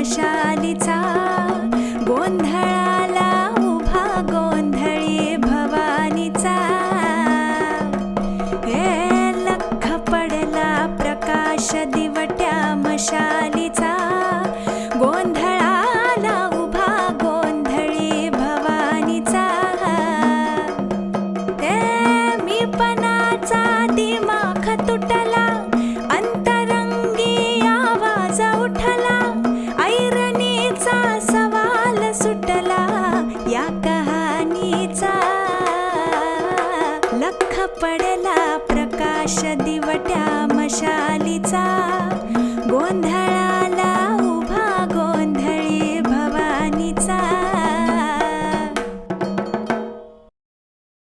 मशालीचा, गोंधळाला उभा गोंधळी भवानीचा. लख पडला प्रकाश दिवट्या मशालीचा, गोंधळाला उभा गोंधळी भवानीचा. मी पणाचा दिमाख तुटला, अंतरंगी आवाज उठला, ऐरणीचा सवाल सुटला या कहाणीचा. लख पडला प्रकाश दिवट्या मशालीचा, गोंधळा